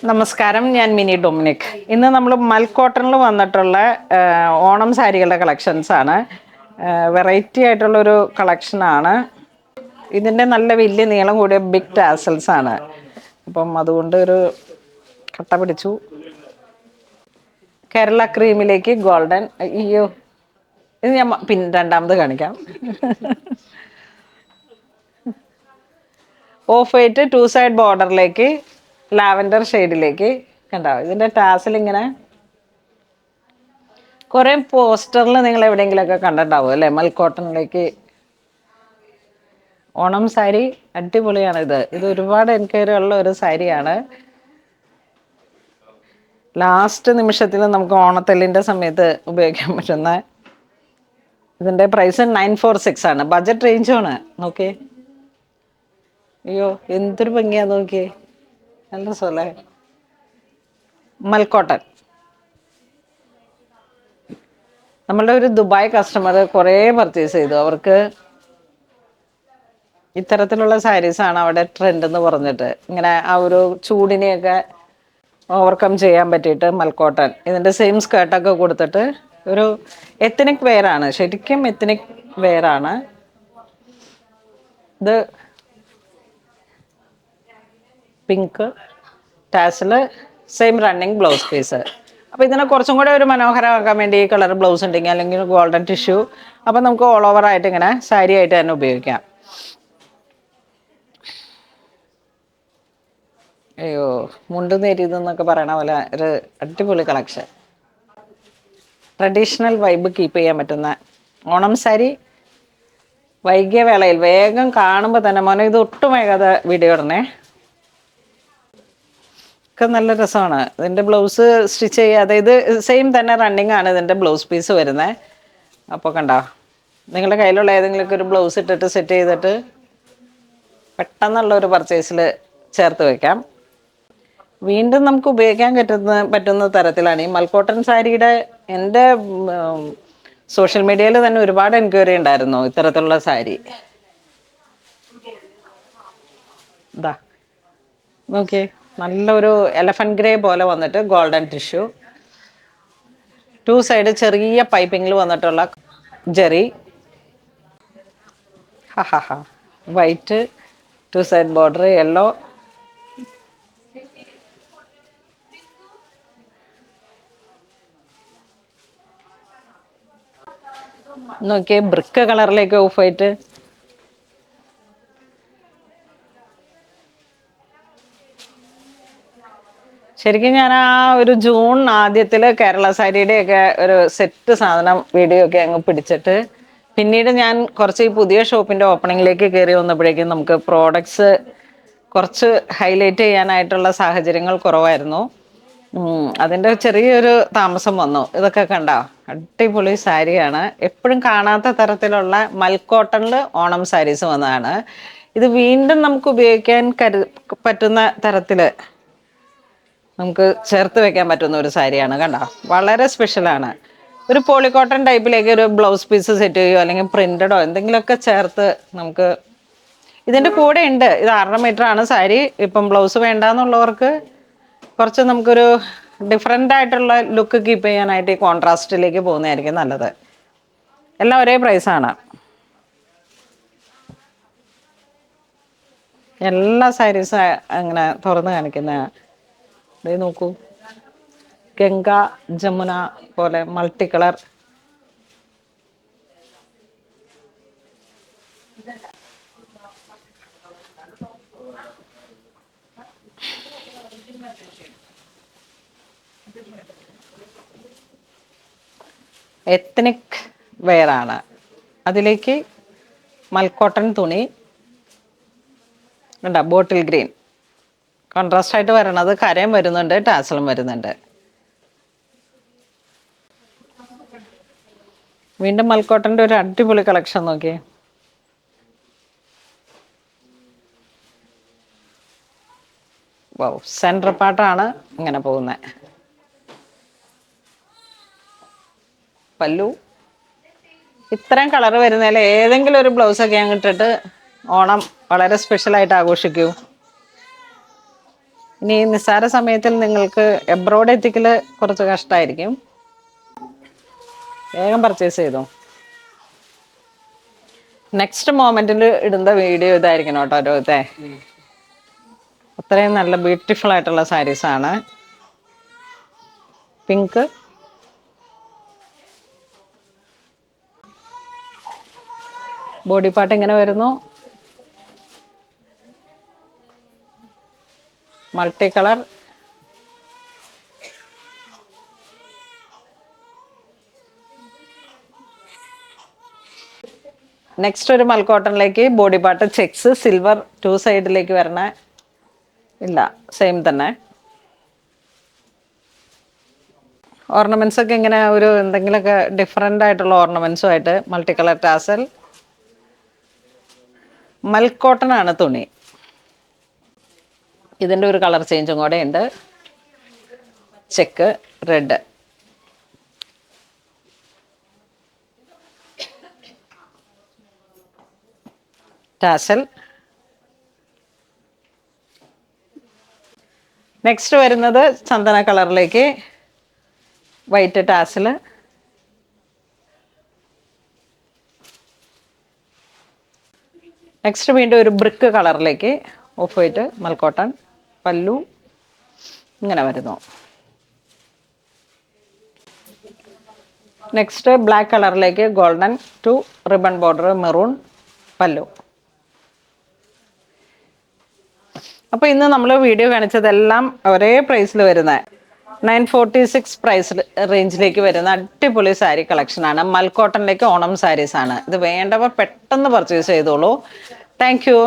നമസ്കാരം, ഞാൻ mini Dominic. ഇന്ന് നമ്മൾ മൽക്കോട്ടണിൽ വന്നിട്ടുള്ള ഓണം സാരികളുടെ കളക്ഷൻസ് ആണ്. വെറൈറ്റി ആയിട്ടുള്ളൊരു കളക്ഷനാണ്. ഇതിൻ്റെ നല്ല വലിയ നീളം കൂടിയ ബിഗ് ടാസൽസ് ആണ്. അപ്പം അതുകൊണ്ട് ഒരു കട്ട പിടിച്ചു. കേരള ക്രീമിലേക്ക് ഗോൾഡൻ. അയ്യോ, ഇത് ഞാൻ രണ്ടാമത് കാണിക്കാം. ഓഫ് വൈറ്റ് 2 സൈഡ് ബോർഡറിലേക്ക് ലാവൻഡർ ഷെയ്ഡിലേക്ക് കണ്ടോ. ഇതിൻ്റെ ടാസൽ ഇങ്ങനെ കുറേ പോസ്റ്ററിൽ നിങ്ങൾ എവിടെയെങ്കിലുമൊക്കെ കണ്ടിട്ടുണ്ടാവും അല്ലേ. മൽക്കോട്ടണിലേക്ക് ഓണം സാരി അടിപൊളിയാണ്. ഇത് ഒരുപാട് എൻക്വയറി ഉള്ള ഒരു സാരിയാണ്. ലാസ്റ്റ് നിമിഷത്തിൽ നമുക്ക് ഓണത്തെല്ലിൻ്റെ സമയത്ത് ഉപയോഗിക്കാൻ പറ്റുന്ന. ഇതിൻ്റെ പ്രൈസ് 946 ആണ്. ബഡ്ജറ്റ് റേഞ്ചാണ്. നോക്കിയേ, അയ്യോ എന്തൊരു ഭംഗിയാ നോക്കിയേ, നല്ല രസമല്ലേ. മൽക്കോട്ടൺ. നമ്മളുടെ ഒരു ദുബായ് കസ്റ്റമർ കുറേ പർച്ചേസ് ചെയ്തു. അവർക്ക് ഇത്തരത്തിലുള്ള സാരീസാണ് അവിടെ ട്രെൻഡ് എന്ന് പറഞ്ഞിട്ട്, ഇങ്ങനെ ആ ഒരു ചൂടിനെയൊക്കെ ഓവർകം ചെയ്യാൻ പറ്റിയിട്ട് മൽക്കോട്ടൺ. ഇതിൻ്റെ സെയിം സ്കേർട്ടൊക്കെ കൊടുത്തിട്ട് ഒരു എത്നിക് വെയറാണ്, ശരിക്കും എത്നിക് വെയറാണ് ഇത്. പിങ്ക് ടാസില്, സെയിം റണ്ണിങ് ബ്ലൗസ് പീസ്. അപ്പോൾ ഇതിനെ കുറച്ചും കൂടെ ഒരു മനോഹരമാക്കാൻ വേണ്ടി ഈ കളർ ബ്ലൗസ് ഉണ്ടെങ്കിൽ, അല്ലെങ്കിൽ ഗോൾഡൻ ടിഷ്യൂ, അപ്പോൾ നമുക്ക് ഓൾ ഓവർ ആയിട്ട് ഇങ്ങനെ സാരി ആയിട്ട് തന്നെ ഉപയോഗിക്കാം. അയ്യോ, മുണ്ട് നേരിയതെന്നൊക്കെ പറയണ പോലെ ഒരു അടിപൊളി കളക്ഷൻ. ട്രഡീഷണൽ വൈബ് കീപ്പ് ചെയ്യാൻ പറ്റുന്ന ഓണം സാരി. വൈകിയ വേളയിൽ വേഗം കാണുമ്പോൾ തന്നെ മോനെ ഇത് ഒട്ടും വേഗാതെ വീഡിയോ ഇടണേ. ഒക്കെ നല്ല രസമാണ്. ഇതിൻ്റെ ബ്ലൗസ് സ്റ്റിച്ച് ചെയ്യുക, അതായത് സെയിം തന്നെ റണ്ണിങ് ആണ് ഇതിൻ്റെ ബ്ലൗസ് പീസ് വരുന്നത്. അപ്പോൾ കണ്ടോ, നിങ്ങളുടെ കയ്യിലുള്ള ഏതെങ്കിലുമൊക്കെ ഒരു ബ്ലൗസ് ഇട്ടിട്ട് സെറ്റ് ചെയ്തിട്ട് പെട്ടെന്നുള്ള ഒരു പർച്ചേസിൽ ചേർത്ത് വയ്ക്കാം. വീണ്ടും നമുക്ക് ഉപയോഗിക്കാൻ പറ്റുന്ന തരത്തിലാണ് ഈ മൽക്കോട്ടൺ സാരിയുടെ. എൻ്റെ സോഷ്യൽ മീഡിയയിൽ തന്നെ ഒരുപാട് എൻക്വയറി ഉണ്ടായിരുന്നു ഇത്തരത്തിലുള്ള സാരി. ഇതാ നോക്കിയേ, നല്ലൊരു എലഫന്റ് ഗ്രേ പോലെ വന്നിട്ട് ഗോൾഡൻ ടിഷ്യൂ, 2 സൈഡ് ചെറിയ പൈപ്പിങ്ങിൽ വന്നിട്ടുള്ള Jerry. White 2 side border yellow. നോക്കിയേ, ബ്രിക്ക് കളറിലേക്ക് ഓഫ് വൈറ്റ്. ശരിക്കും ഞാൻ ആ ഒരു ജൂൺ ആദ്യത്തിൽ കേരള സാരിയുടെയൊക്കെ ഒരു സെറ്റ് സാധനം വീഡിയോ ഒക്കെ അങ്ങ് പിടിച്ചിട്ട്, പിന്നീട് ഞാൻ കുറച്ച് ഈ പുതിയ ഷോപ്പിൻ്റെ ഓപ്പണിങ്ങിലേക്ക് കയറി വന്നപ്പോഴേക്കും നമുക്ക് പ്രോഡക്ട്സ് കുറച്ച് ഹൈലൈറ്റ് ചെയ്യാനായിട്ടുള്ള സാഹചര്യങ്ങൾ കുറവായിരുന്നു. അതിൻ്റെ ചെറിയൊരു താമസം വന്നു. ഇതൊക്കെ കണ്ടോ, അടിപൊളി സാരിയാണ്. എപ്പോഴും കാണാത്ത തരത്തിലുള്ള മൽക്കോട്ടണിൽ ഓണം സാരീസ് വന്നതാണ്. ഇത് വീണ്ടും നമുക്ക് ഉപയോഗിക്കാൻ പറ്റുന്ന തരത്തിൽ നമുക്ക് ചേർത്ത് വെക്കാൻ പറ്റുന്ന ഒരു സാരിയാണ്. കണ്ടോ, വളരെ സ്പെഷ്യലാണ്. ഒരു പോളിക്കോട്ടൺ ടൈപ്പിലേക്ക് ഒരു ബ്ലൗസ് പീസ് സെറ്റ് ചെയ്യുകയോ അല്ലെങ്കിൽ പ്രിന്റഡോ എന്തെങ്കിലുമൊക്കെ ചേർത്ത് നമുക്ക്. ഇതിൻ്റെ കൂടെ ഉണ്ട്, ഇത് 6.5 മീറ്ററാണ് സാരി. ഇപ്പം ബ്ലൗസ് വേണ്ടാന്നുള്ളവർക്ക് കുറച്ച് നമുക്കൊരു ഡിഫറെൻ്റ് ആയിട്ടുള്ള ലുക്ക് കീപ്പ് ചെയ്യാനായിട്ട് ഈ കോൺട്രാസ്റ്റിലേക്ക് പോകുന്നതായിരിക്കും നല്ലത്. എല്ലാം ഒരേ പ്രൈസാണ്. എല്ലാ സാരീസും അങ്ങനെ തുറന്ന് കാണിക്കുന്ന. ഇത് നോക്കൂ, ഗംഗ ജമുന പോലെ മൾട്ടി കളർ. എത്നിക് വെയറാണ്. അതിലേക്ക് മൽക്കോട്ടൺ തുണി കണ്ടോ, ബോട്ടിൽ ഗ്രീൻ കോൺട്രാസ്റ്റ് ആയിട്ട് വരണത്. കരയും വരുന്നുണ്ട്, ടാസലും വരുന്നുണ്ട്. വീണ്ടും മൽക്കോട്ടൻ്റെ ഒരു അടിപൊളി കളക്ഷൻ നോക്കിയേ. വൗ, സെൻറ്റർ പാർട്ടാണ് ഇങ്ങനെ പോകുന്നത്. പല്ലു ഇത്രയും കളർ വരുന്നതിൽ ഏതെങ്കിലും ഒരു ബ്ലൗസൊക്കെ ഞാൻ ഇട്ടിട്ട് ഓണം വളരെ സ്പെഷ്യലായിട്ട് ആഘോഷിക്കൂ. ഇനി നിസ്സാര സമയത്തിൽ നിങ്ങൾക്ക് എബ്രോഡ് എത്തിക്കൽ കുറച്ച് കഷ്ടമായിരിക്കും. വേഗം പർച്ചേസ് ചെയ്തോ. നെക്സ്റ്റ് മൊമെന്റിൽ ഇടുന്ന വീഡിയോ ഇതായിരിക്കണം കേട്ടോ രോഹിത്തെ. അത്രയും നല്ല ബ്യൂട്ടിഫുൾ ആയിട്ടുള്ള സാരീസാണ്. പിങ്ക്, ബോഡി പാർട്ട് ഇങ്ങനെ വരുന്നു. മൾട്ടി കളർ, നെക്സ്റ്റ് ഒരു മൽക്കോട്ടണിലേക്ക് ബോഡി പാർട്ട് ചെക്സ് സിൽവർ 2 സൈഡിലേക്ക് വരണ, ഇല്ല സെയിം തന്നെ. ഓർണമെന്റ്സ് ഒക്കെ ഇങ്ങനെ ഒരു എന്തെങ്കിലുമൊക്കെ ഡിഫറെൻ്റ് ആയിട്ടുള്ള ഓർണമെന്റ്സുമായിട്ട് മൾട്ടി കളർ ടാസൽ. മൽക്കോട്ടൺ ആണ് തുണി. ഇതിൻ്റെ ഒരു കളർ ചേഞ്ചും കൂടെ ഉണ്ട്. Check red, tassel. നെക്സ്റ്റ് വരുന്നത് ചന്ദന കളറിലേക്ക് വൈറ്റ് ടാസൽ. നെക്സ്റ്റ് വീണ്ടും ഒരു ബ്രിക്ക് കളറിലേക്ക് ഓഫ് വൈറ്റ് മൽക്കോട്ടൺ. പല്ലു ഇങ്ങനെ വരുന്നു. നെക്സ്റ്റ് ബ്ലാക്ക് കളറിലേക്ക് golden 2 ribbon border maroon pallu. അപ്പോൾ ഇന്ന് നമ്മൾ വീഡിയോ കാണിച്ചതെല്ലാം ഒരേ പ്രൈസിൽ വരുന്ന 946 പ്രൈസ് റേഞ്ചിലേക്ക് വരുന്ന അടിപൊളി സാരി കളക്ഷനാണ്. മൽക്കോട്ടണിലേക്ക് ഓണം സാരീസാണ്. ഇത് വേണ്ടവർ പെട്ടെന്ന് പർച്ചേസ് ചെയ്തോളൂ. Thank you.